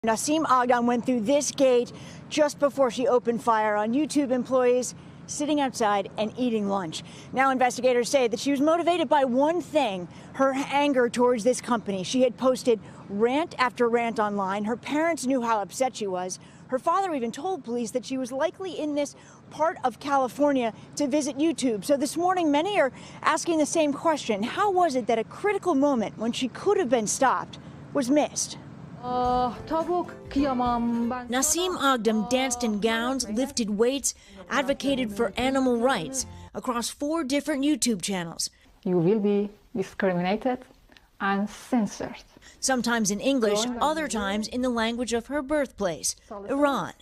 Nasim Aghdam went through this gate just before she opened fire on YouTube employees sitting outside and eating lunch. Now investigators say that she was motivated by one thing, her anger towards this company. She had posted rant after rant online. Her parents knew how upset she was. Her father even told police that she was likely in this part of California to visit YouTube. So this morning, many are asking the same question. How was it that a critical moment when she could have been stopped was missed? Nasim Aghdam danced in gowns, lifted weights, advocated for animal rights across 4 different YouTube channels. You will be discriminated and censored. Sometimes in English, other times in the language of her birthplace, Iran.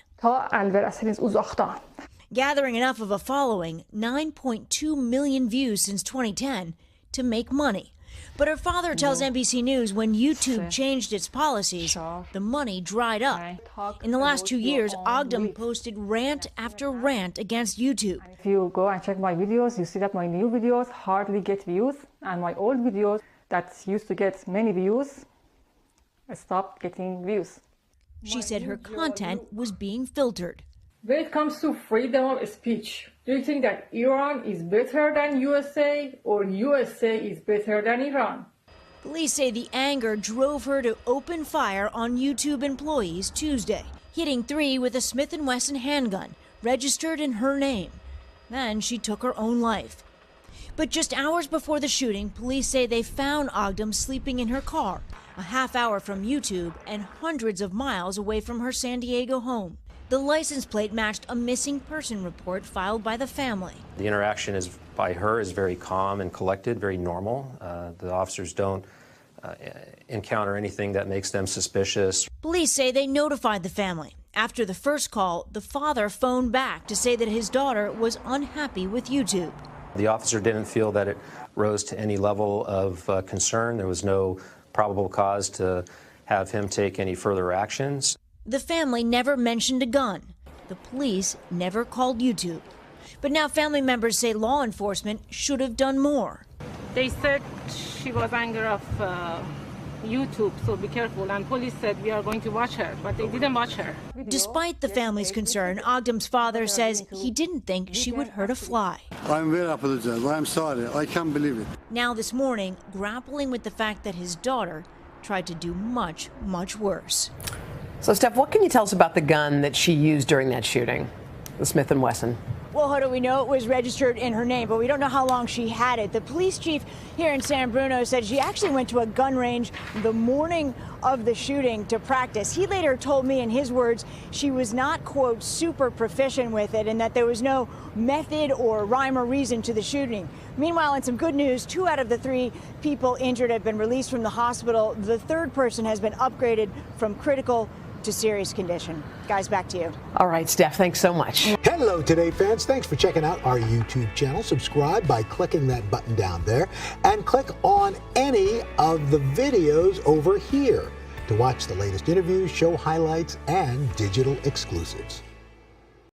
Gathering enough of a following, 9.2 million views since 2010, to make money. But her father tells NBC News when YouTube changed its policies, the money dried up. In the last 2 years, Aghdam posted rant after rant against YouTube. If you go and check my videos, you see that my new videos hardly get views, and my old videos that used to get many views stopped getting views. She said her content was being filtered. When it comes to freedom of speech, do you think that Iran is better than USA or USA is better than Iran? Police say the anger drove her to open fire on YouTube employees Tuesday, hitting 3 with a Smith & Wesson handgun registered in her name. Then she took her own life. But just hours before the shooting, police say they found Aghdam sleeping in her car, a half hour from YouTube and hundreds of miles away from her San Diego home. The license plate matched a missing person report filed by the family. The interaction by her is very calm and collected, very normal. The officers don't encounter anything that makes them suspicious. Police say they notified the family. After the first call, the father phoned back to say that his daughter was unhappy with YouTube. The officer didn't feel that it rose to any level of concern. There was no probable cause to have him take any further actions. The family never mentioned a gun. The police never called YouTube. But now family members say law enforcement should have done more. They said she was angry of YouTube, so be careful. And police said we are going to watch her, but they didn't watch her. Despite the family's concern, Aghdam's father says he didn't think she would hurt a fly. I'm very apologetic. I'm sorry. I can't believe it. Now this morning, grappling with the fact that his daughter tried to do much, much worse. So, Steph, what can you tell us about the gun that she used during that shooting, the Smith & Wesson? Well, Hoda, we know it was registered in her name, but we don't know how long she had it. The police chief here in San Bruno said she actually went to a gun range the morning of the shooting to practice. He later told me, in his words, she was not, quote, super proficient with it and that there was no method or rhyme or reason to the shooting. Meanwhile, in some good news, 2 out of the 3 people injured have been released from the hospital. The 3rd person has been upgraded from critical to serious condition. Guys, back to you. All right, Steph, thanks so much. Hello, Today fans. Thanks for checking out our YouTube channel. Subscribe by clicking that button down there and click on any of the videos over here to watch the latest interviews, show highlights, and digital exclusives.